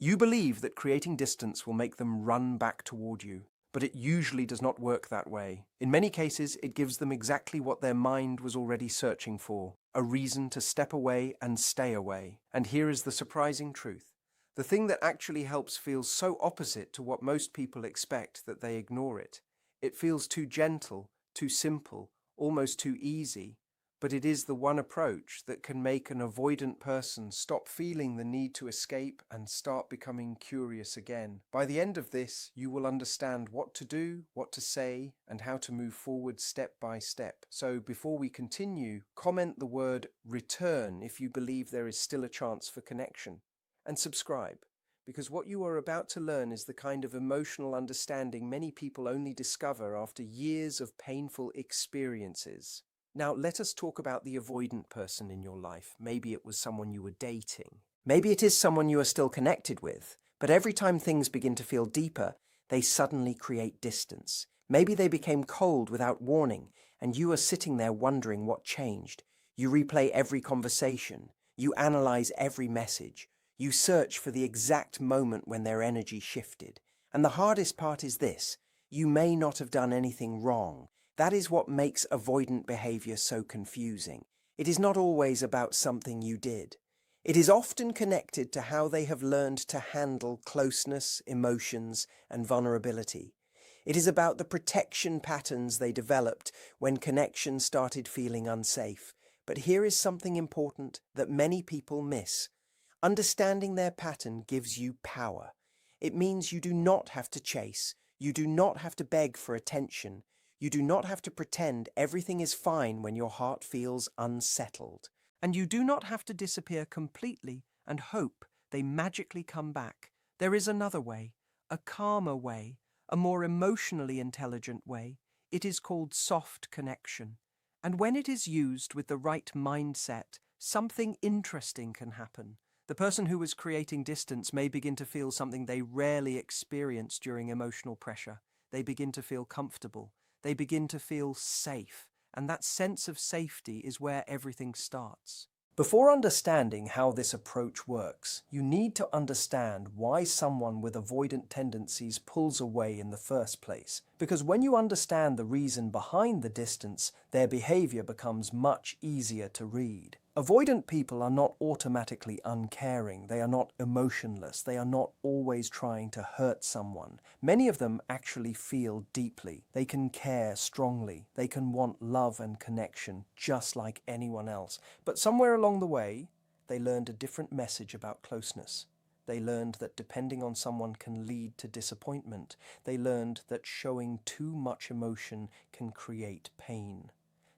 You believe that creating distance will make them run back toward you, but it usually does not work that way. In many cases, it gives them exactly what their mind was already searching for, a reason to step away and stay away. And here is the surprising truth. The thing that actually helps feels so opposite to what most people expect that they ignore it. It feels too gentle, too simple, almost too easy. But it is the one approach that can make an avoidant person stop feeling the need to escape and start becoming curious again. By the end of this, you will understand what to do, what to say, and how to move forward step by step. So before we continue, comment the word return if you believe there is still a chance for connection. And subscribe, because what you are about to learn is the kind of emotional understanding many people only discover after years of painful experiences. Now, let us talk about the avoidant person in your life. Maybe it was someone you were dating. Maybe it is someone you are still connected with, but every time things begin to feel deeper, they suddenly create distance. Maybe they became cold without warning, and you are sitting there wondering what changed. You replay every conversation. You analyze every message. You search for the exact moment when their energy shifted. And the hardest part is this: you may not have done anything wrong. That is what makes avoidant behavior so confusing. It is not always about something you did. It is often connected to how they have learned to handle closeness, emotions, and vulnerability. It is about the protection patterns they developed when connection started feeling unsafe. But here is something important that many people miss. Understanding their pattern gives you power. It means you do not have to chase. You do not have to beg for attention. You do not have to pretend everything is fine when your heart feels unsettled. And you do not have to disappear completely and hope they magically come back. There is another way, a calmer way, a more emotionally intelligent way. It is called soft connection. And when it is used with the right mindset, something interesting can happen. The person who is creating distance may begin to feel something they rarely experience during emotional pressure. They begin to feel comfortable. They begin to feel safe, and that sense of safety is where everything starts. Before understanding how this approach works, you need to understand why someone with avoidant tendencies pulls away in the first place. Because when you understand the reason behind the distance, their behavior becomes much easier to read. Avoidant people are not automatically uncaring, they are not emotionless, they are not always trying to hurt someone. Many of them actually feel deeply. They can care strongly. They can want love and connection just like anyone else. But somewhere along the way, they learned a different message about closeness. They learned that depending on someone can lead to disappointment. They learned that showing too much emotion can create pain.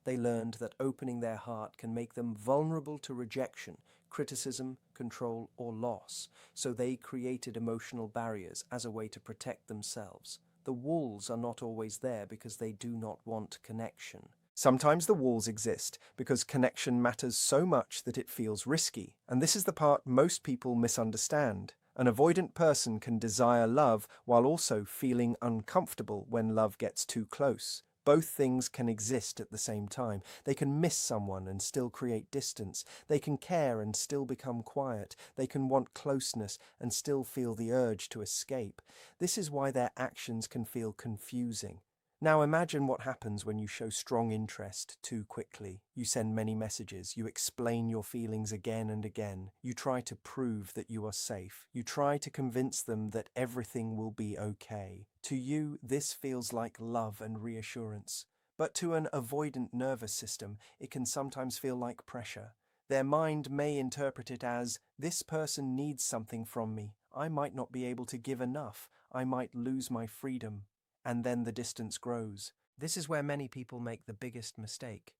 They learned that opening their heart can make them vulnerable to rejection, criticism, control, or loss. So they created emotional barriers as a way to protect themselves. The walls are not always there because they do not want connection. Sometimes the walls exist because connection matters so much that it feels risky. And this is the part most people misunderstand. An avoidant person can desire love while also feeling uncomfortable when love gets too close. Both things can exist at the same time. They can miss someone and still create distance. They can care and still become quiet. They can want closeness and still feel the urge to escape. This is why their actions can feel confusing. Now imagine what happens when you show strong interest too quickly. You send many messages, you explain your feelings again and again. You try to prove that you are safe. You try to convince them that everything will be okay. To you, this feels like love and reassurance. But to an avoidant nervous system, it can sometimes feel like pressure. Their mind may interpret it as, this person needs something from me. I might not be able to give enough. I might lose my freedom. And then the distance grows. This is where many people make the biggest mistake.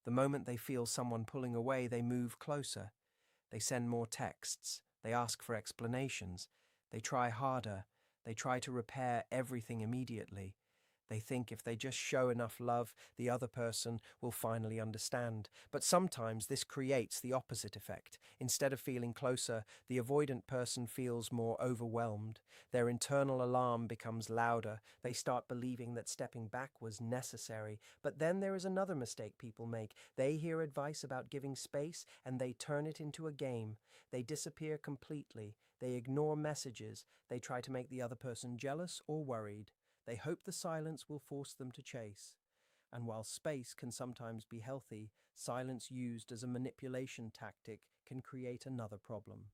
The moment they feel someone pulling away, they move closer. They send more texts. They ask for explanations. They try harder. They try to repair everything immediately. They think if they just show enough love, the other person will finally understand. But sometimes this creates the opposite effect. Instead of feeling closer, the avoidant person feels more overwhelmed. Their internal alarm becomes louder. They start believing that stepping back was necessary. But then there is another mistake people make. They hear advice about giving space and they turn it into a game. They disappear completely. They ignore messages. They try to make the other person jealous or worried. They hope the silence will force them to chase. And while space can sometimes be healthy, silence used as a manipulation tactic can create another problem.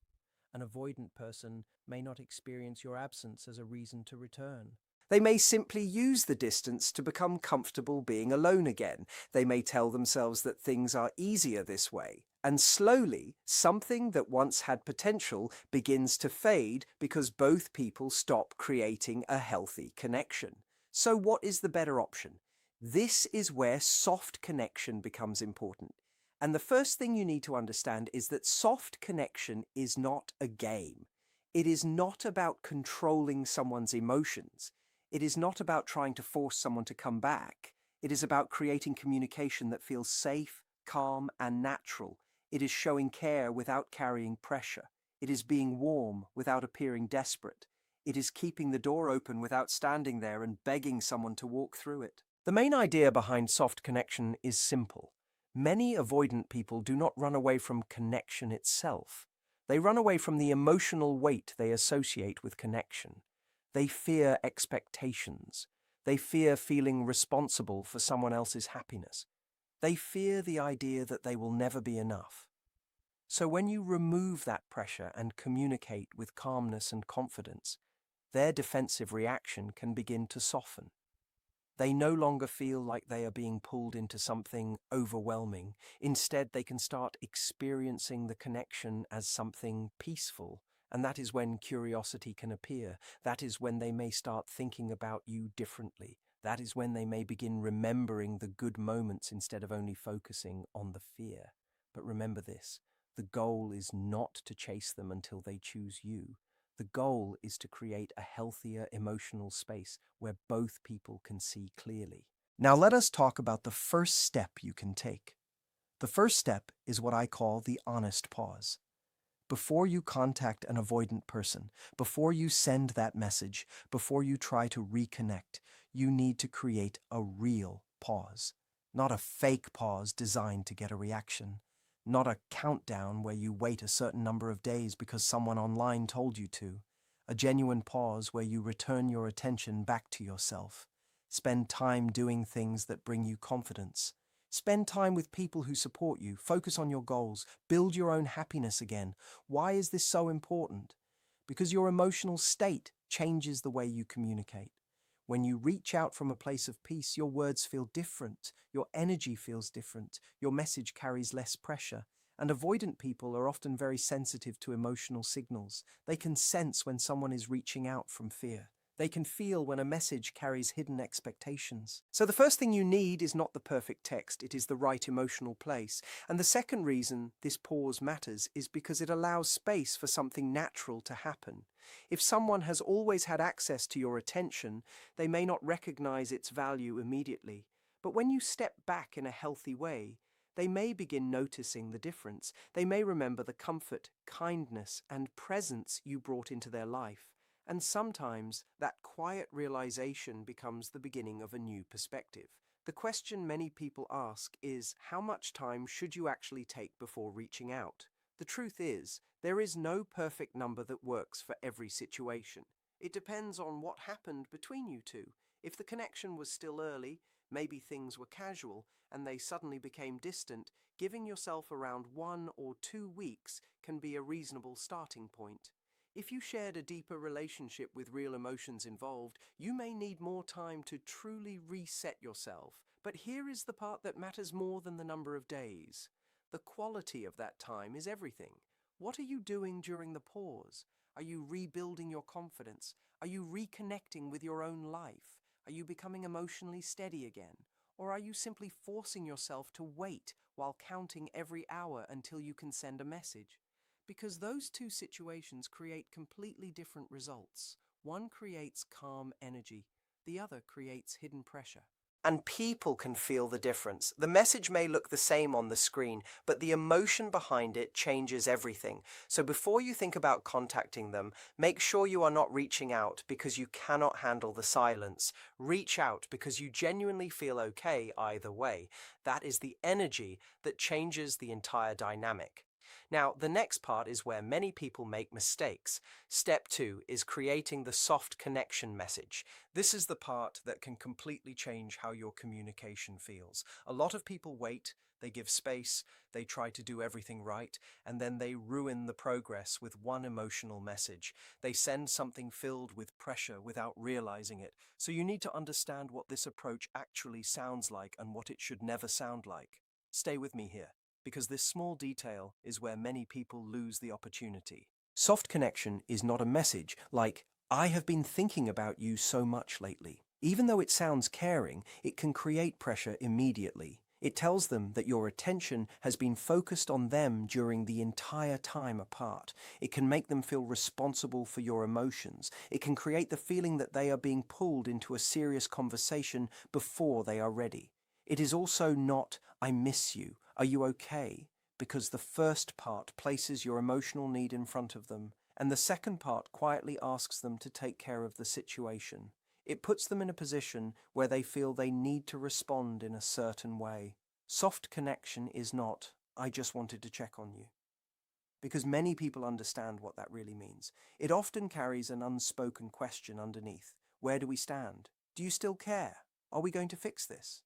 An avoidant person may not experience your absence as a reason to return. They may simply use the distance to become comfortable being alone again. They may tell themselves that things are easier this way. And slowly, something that once had potential begins to fade because both people stop creating a healthy connection. So what is the better option? This is where soft connection becomes important. And the first thing you need to understand is that soft connection is not a game. It is not about controlling someone's emotions. It is not about trying to force someone to come back. It is about creating communication that feels safe, calm, and natural. It is showing care without carrying pressure. It is being warm without appearing desperate. It is keeping the door open without standing there and begging someone to walk through it. The main idea behind soft connection is simple. Many avoidant people do not run away from connection itself. They run away from the emotional weight they associate with connection. They fear expectations. They fear feeling responsible for someone else's happiness. They fear the idea that they will never be enough. So when you remove that pressure and communicate with calmness and confidence, their defensive reaction can begin to soften. They no longer feel like they are being pulled into something overwhelming. Instead, they can start experiencing the connection as something peaceful. And that is when curiosity can appear. That is when they may start thinking about you differently. That is when they may begin remembering the good moments instead of only focusing on the fear. But remember this, the goal is not to chase them until they choose you. The goal is to create a healthier emotional space where both people can see clearly. Now let us talk about the first step you can take. The first step is what I call the honest pause. Before you contact an avoidant person, before you send that message, before you try to reconnect, you need to create a real pause. Not a fake pause designed to get a reaction. Not a countdown where you wait a certain number of days because someone online told you to. A genuine pause where you return your attention back to yourself. Spend time doing things that bring you confidence. Spend time with people who support you. Focus on your goals. Build your own happiness again. Why is this so important? Because your emotional state changes the way you communicate. When you reach out from a place of peace, your words feel different. Your energy feels different. Your message carries less pressure. And avoidant people are often very sensitive to emotional signals. They can sense when someone is reaching out from fear. They can feel when a message carries hidden expectations. So the first thing you need is not the perfect text, it is the right emotional place. And the second reason this pause matters is because it allows space for something natural to happen. If someone has always had access to your attention, they may not recognize its value immediately. But when you step back in a healthy way, they may begin noticing the difference. They may remember the comfort, kindness, and presence you brought into their life. And sometimes that quiet realization becomes the beginning of a new perspective. The question many people ask is, how much time should you actually take before reaching out? The truth is, there is no perfect number that works for every situation. It depends on what happened between you two. If the connection was still early, maybe things were casual, and they suddenly became distant, giving yourself around 1 or 2 weeks can be a reasonable starting point. If you shared a deeper relationship with real emotions involved, you may need more time to truly reset yourself. But here is the part that matters more than the number of days. The quality of that time is everything. What are you doing during the pause? Are you rebuilding your confidence? Are you reconnecting with your own life? Are you becoming emotionally steady again? Or are you simply forcing yourself to wait while counting every hour until you can send a message? Because those two situations create completely different results. One creates calm energy, the other creates hidden pressure. And people can feel the difference. The message may look the same on the screen, but the emotion behind it changes everything. So before you think about contacting them, make sure you are not reaching out because you cannot handle the silence. Reach out because you genuinely feel okay either way. That is the energy that changes the entire dynamic. Now, the next part is where many people make mistakes. Step 2 is creating the soft connection message. This is the part that can completely change how your communication feels. A lot of people wait, they give space, they try to do everything right, and then they ruin the progress with one emotional message. They send something filled with pressure without realizing it. So you need to understand what this approach actually sounds like and what it should never sound like. Stay with me here, because this small detail is where many people lose the opportunity. Soft connection is not a message like, "I have been thinking about you so much lately." Even though it sounds caring, it can create pressure immediately. It tells them that your attention has been focused on them during the entire time apart. It can make them feel responsible for your emotions. It can create the feeling that they are being pulled into a serious conversation before they are ready. It is also not, "I miss you, are you okay?" because the first part places your emotional need in front of them, and the second part quietly asks them to take care of the situation. It puts them in a position where they feel they need to respond in a certain way. Soft connection is not, "I just wanted to check on you," because many people understand what that really means. It often carries an unspoken question underneath. Where do we stand? Do you still care? Are we going to fix this?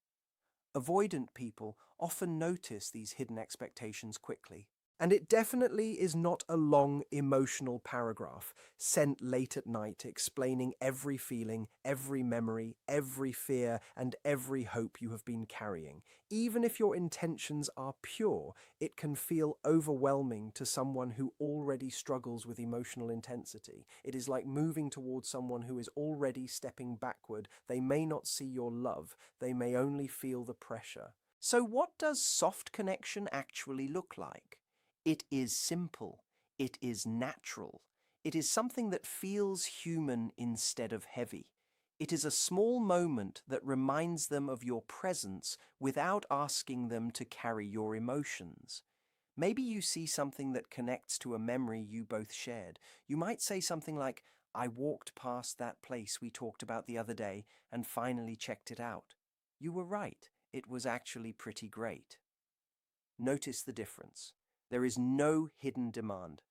Avoidant people often notice these hidden expectations quickly. And it definitely is not a long emotional paragraph sent late at night explaining every feeling, every memory, every fear, and every hope you have been carrying. Even if your intentions are pure, it can feel overwhelming to someone who already struggles with emotional intensity. It is like moving towards someone who is already stepping backward. They may not see your love, they may only feel the pressure. So what does soft connection actually look like? It is simple. It is natural. It is something that feels human instead of heavy. It is a small moment that reminds them of your presence without asking them to carry your emotions. Maybe you see something that connects to a memory you both shared. You might say something like, "I walked past that place we talked about the other day and finally checked it out. You were right. It was actually pretty great." Notice the difference. There is no hidden demand.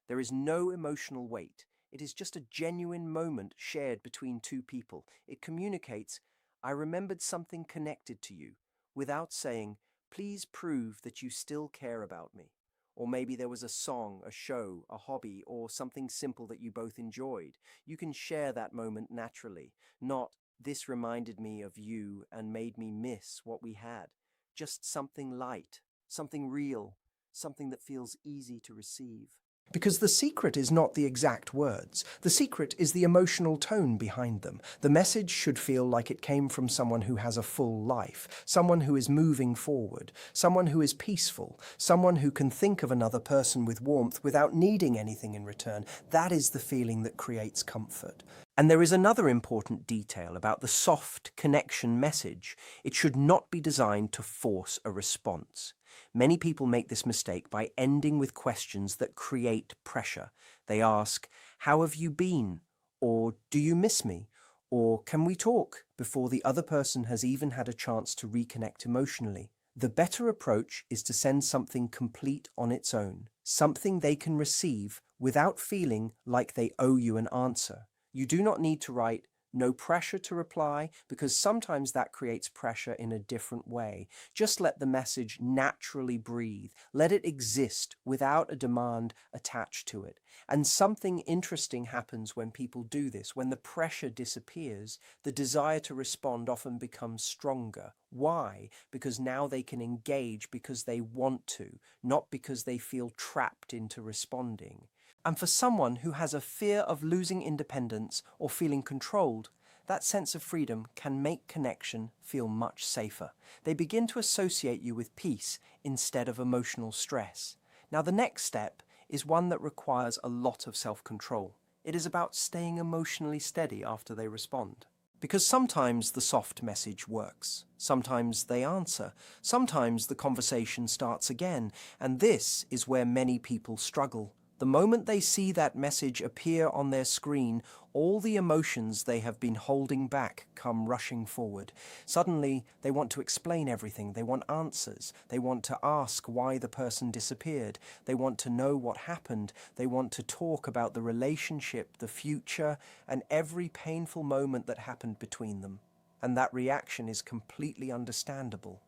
There is no emotional weight. It is just a genuine moment shared between two people. It communicates, "I remembered something connected to you," without saying, "Please prove that you still care about me." Or maybe there was a song, a show, a hobby, or something simple that you both enjoyed. You can share that moment naturally, not, "This reminded me of you and made me miss what we had." Just something light, something real, something that feels easy to receive. Because the secret is not the exact words. The secret is the emotional tone behind them. The message should feel like it came from someone who has a full life, someone who is moving forward, someone who is peaceful, someone who can think of another person with warmth without needing anything in return. That is the feeling that creates comfort. And there is another important detail about the soft connection message. It should not be designed to force a response. Many people make this mistake by ending with questions that create pressure. They ask, "How have you been?" Or "Do you miss me?" Or "Can we talk?" before the other person has even had a chance to reconnect emotionally. The better approach is to send something complete on its own, something they can receive without feeling like they owe you an answer. You do not need to write, "No pressure to reply," because sometimes that creates pressure in a different way. Just let the message naturally breathe. Let it exist without a demand attached to it. And something interesting happens when people do this. When the pressure disappears, the desire to respond often becomes stronger. Why? Because now they can engage because they want to, not because they feel trapped into responding. And for someone who has a fear of losing independence or feeling controlled, that sense of freedom can make connection feel much safer. They begin to associate you with peace instead of emotional stress. Now, the next step is one that requires a lot of self-control. It is about staying emotionally steady after they respond. Because sometimes the soft message works. Sometimes they answer. Sometimes the conversation starts again. And this is where many people struggle. The moment they see that message appear on their screen, all the emotions they have been holding back come rushing forward. Suddenly, they want to explain everything. They want answers. They want to ask why the person disappeared. They want to know what happened. They want to talk about the relationship, the future, and every painful moment that happened between them. And that reaction is completely understandable.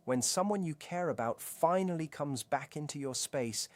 When someone you care about finally comes back into your space,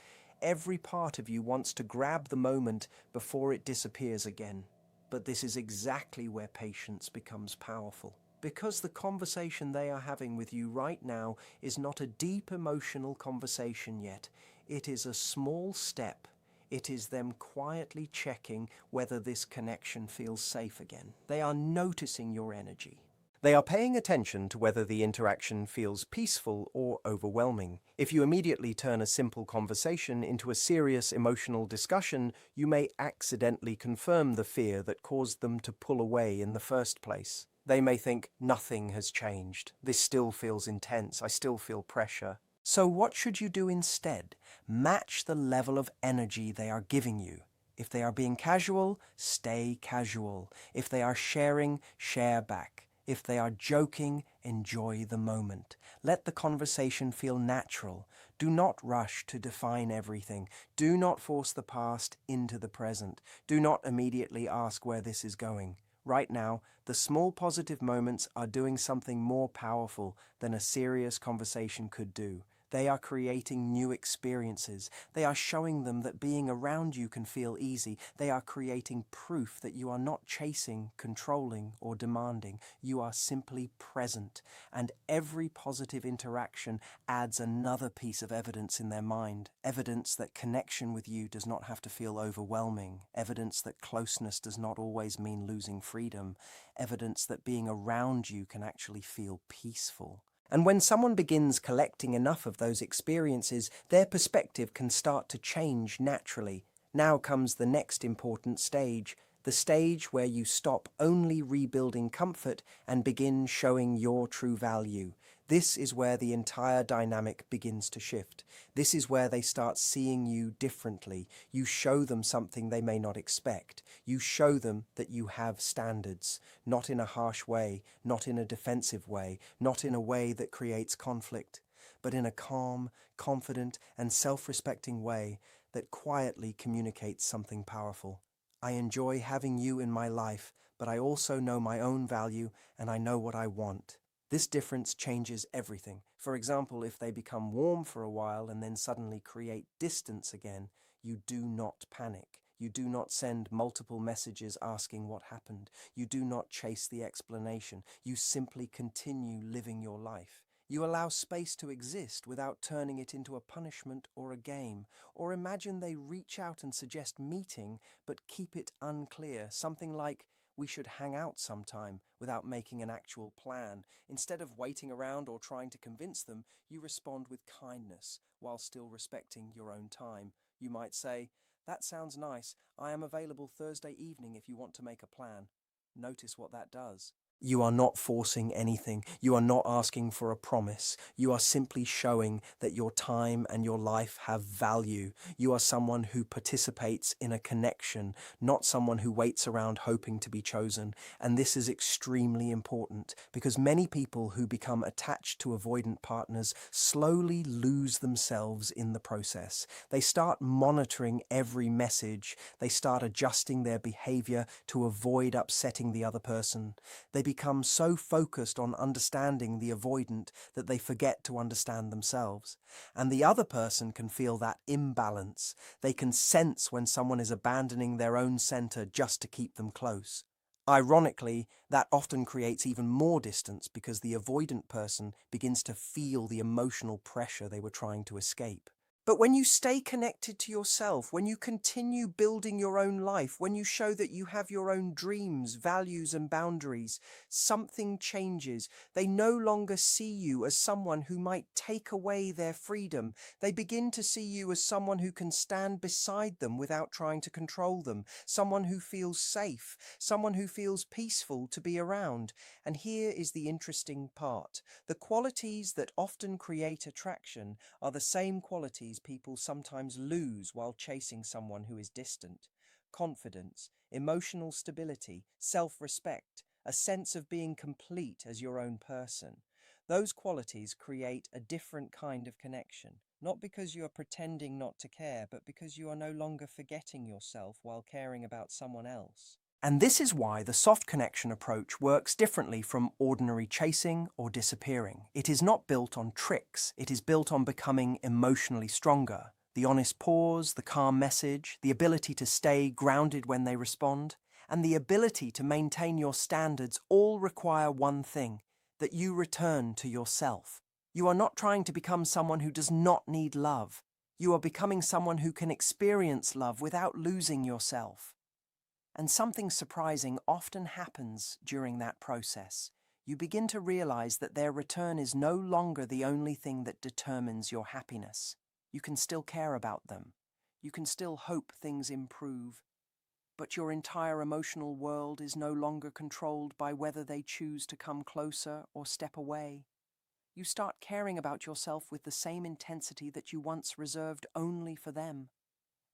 every part of you wants to grab the moment before it disappears again. But this is exactly where patience becomes powerful. Because the conversation they are having with you right now is not a deep emotional conversation yet. It is a small step. It is them quietly checking whether this connection feels safe again. They are noticing your energy. They are paying attention to whether the interaction feels peaceful or overwhelming. If you immediately turn a simple conversation into a serious emotional discussion, you may accidentally confirm the fear that caused them to pull away in the first place. They may think, nothing has changed. This still feels intense. I still feel pressure. So what should you do instead? Match the level of energy they are giving you. If they are being casual, stay casual. If they are sharing, share back. If they are joking, enjoy the moment. Let the conversation feel natural. Do not rush to define everything. Do not force the past into the present. Do not immediately ask where this is going. Right now, the small positive moments are doing something more powerful than a serious conversation could do. They are creating new experiences. They are showing them that being around you can feel easy. They are creating proof that you are not chasing, controlling, or demanding. You are simply present. And every positive interaction adds another piece of evidence in their mind. Evidence that connection with you does not have to feel overwhelming. Evidence that closeness does not always mean losing freedom. Evidence that being around you can actually feel peaceful. And when someone begins collecting enough of those experiences, their perspective can start to change naturally. Now comes the next important stage, the stage where you stop only rebuilding comfort and begin showing your true value. This is where the entire dynamic begins to shift. This is where they start seeing you differently. You show them something they may not expect. You show them that you have standards, not in a harsh way, not in a defensive way, not in a way that creates conflict, but in a calm, confident, and self-respecting way that quietly communicates something powerful. I enjoy having you in my life, but I also know my own value and I know what I want. This difference changes everything. For example, if they become warm for a while and then suddenly create distance again, you do not panic. You do not send multiple messages asking what happened. You do not chase the explanation. You simply continue living your life. You allow space to exist without turning it into a punishment or a game. Or imagine they reach out and suggest meeting, but keep it unclear. Something like, we should hang out sometime, without making an actual plan. Instead of waiting around or trying to convince them, you respond with kindness, while still respecting your own time. You might say, that sounds nice. I am available Thursday evening if you want to make a plan. Notice what that does. You are not forcing anything. You are not asking for a promise. You are simply showing that your time and your life have value. You are someone who participates in a connection, not someone who waits around hoping to be chosen. And this is extremely important because many people who become attached to avoidant partners slowly lose themselves in the process. They start monitoring every message. They start adjusting their behavior to avoid upsetting the other person. They become so focused on understanding the avoidant that they forget to understand themselves. And the other person can feel that imbalance. They can sense when someone is abandoning their own center just to keep them close. Ironically, that often creates even more distance because the avoidant person begins to feel the emotional pressure they were trying to escape. But when you stay connected to yourself, when you continue building your own life, when you show that you have your own dreams, values, and boundaries, something changes. They no longer see you as someone who might take away their freedom. They begin to see you as someone who can stand beside them without trying to control them, someone who feels safe, someone who feels peaceful to be around. And here is the interesting part. The qualities that often create attraction are the same qualities qualities people sometimes lose while chasing someone who is distant: confidence, emotional stability, self-respect, a sense of being complete as your own person. Those qualities create a different kind of connection, not because you are pretending not to care, but because you are no longer forgetting yourself while caring about someone else. And this is why the soft connection approach works differently from ordinary chasing or disappearing. It is not built on tricks, it is built on becoming emotionally stronger. The honest pause, the calm message, the ability to stay grounded when they respond, and the ability to maintain your standards all require one thing: that you return to yourself. You are not trying to become someone who does not need love. You are becoming someone who can experience love without losing yourself. And something surprising often happens during that process. You begin to realize that their return is no longer the only thing that determines your happiness. You can still care about them. You can still hope things improve. But your entire emotional world is no longer controlled by whether they choose to come closer or step away. You start caring about yourself with the same intensity that you once reserved only for them.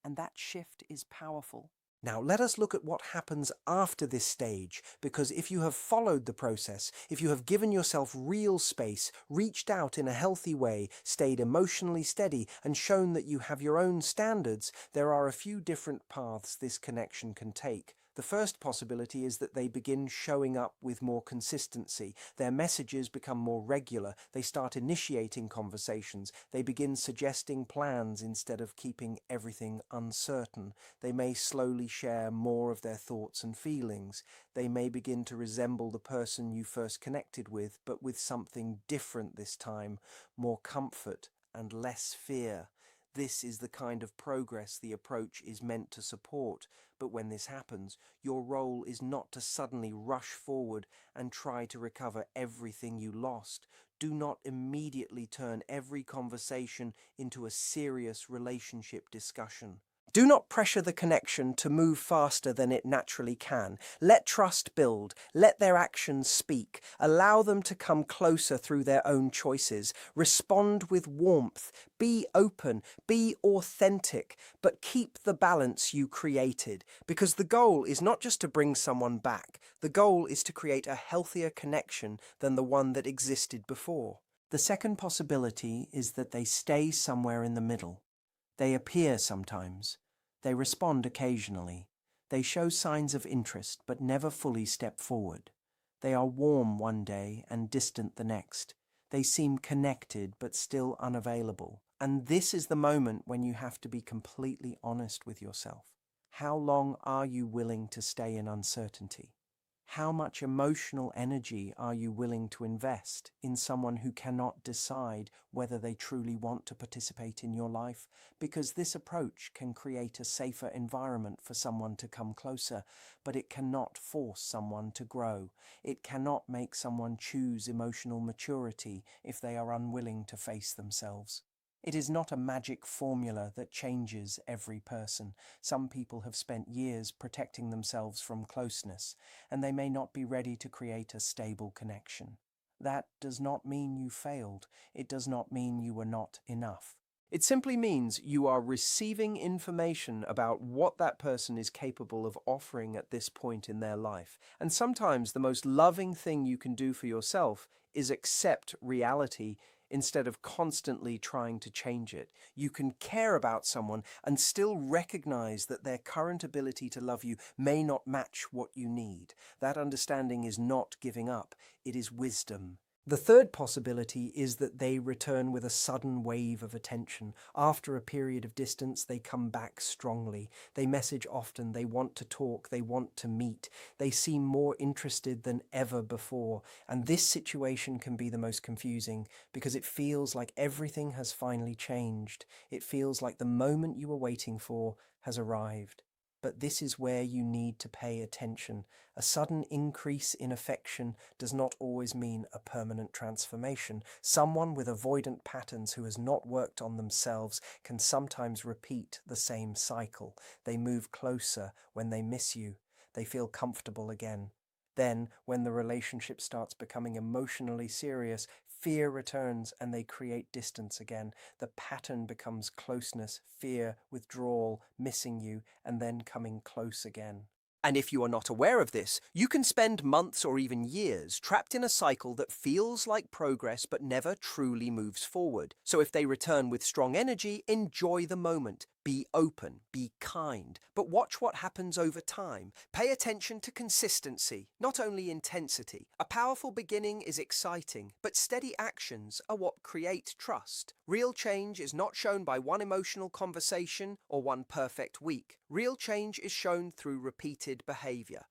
And that shift is powerful. Now, let us look at what happens after this stage, because if you have followed the process, if you have given yourself real space, reached out in a healthy way, stayed emotionally steady, and shown that you have your own standards, there are a few different paths this connection can take. The first possibility is that they begin showing up with more consistency. Their messages become more regular. They start initiating conversations. They begin suggesting plans instead of keeping everything uncertain. They may slowly share more of their thoughts and feelings. They may begin to resemble the person you first connected with, but with something different this time: more comfort and less fear. This is the kind of progress the approach is meant to support. But when this happens, your role is not to suddenly rush forward and try to recover everything you lost. Do not immediately turn every conversation into a serious relationship discussion. Do not pressure the connection to move faster than it naturally can. Let trust build. Let their actions speak. Allow them to come closer through their own choices. Respond with warmth. Be open. Be authentic. But keep the balance you created. Because the goal is not just to bring someone back. The goal is to create a healthier connection than the one that existed before. The second possibility is that they stay somewhere in the middle. They appear sometimes. They respond occasionally. They show signs of interest but never fully step forward. They are warm one day and distant the next. They seem connected but still unavailable. And this is the moment when you have to be completely honest with yourself. How long are you willing to stay in uncertainty? How much emotional energy are you willing to invest in someone who cannot decide whether they truly want to participate in your life? Because this approach can create a safer environment for someone to come closer, but it cannot force someone to grow. It cannot make someone choose emotional maturity if they are unwilling to face themselves. It is not a magic formula that changes every person. Some people have spent years protecting themselves from closeness, and they may not be ready to create a stable connection. That does not mean you failed. It does not mean you were not enough. It simply means you are receiving information about what that person is capable of offering at this point in their life. And sometimes the most loving thing you can do for yourself is accept reality instead of constantly trying to change it. You can care about someone and still recognize that their current ability to love you may not match what you need. That understanding is not giving up, it is wisdom. The third possibility is that they return with a sudden wave of attention. After a period of distance, they come back strongly. They message often, they want to talk, they want to meet. They seem more interested than ever before. And this situation can be the most confusing because it feels like everything has finally changed. It feels like the moment you were waiting for has arrived. But this is where you need to pay attention. A sudden increase in affection does not always mean a permanent transformation. Someone with avoidant patterns who has not worked on themselves can sometimes repeat the same cycle. They move closer when they miss you. They feel comfortable again. Then, when the relationship starts becoming emotionally serious, Fear returns and they create distance again. The pattern becomes closeness, fear, withdrawal, missing you, and then coming close again. And if you are not aware of this, you can spend months or even years trapped in a cycle that feels like progress but never truly moves forward. So if they return with strong energy, enjoy the moment. Be open, be kind, but watch what happens over time. Pay attention to consistency, not only intensity. A powerful beginning is exciting, but steady actions are what create trust. Real change is not shown by one emotional conversation or one perfect week. Real change is shown through repeated behavior.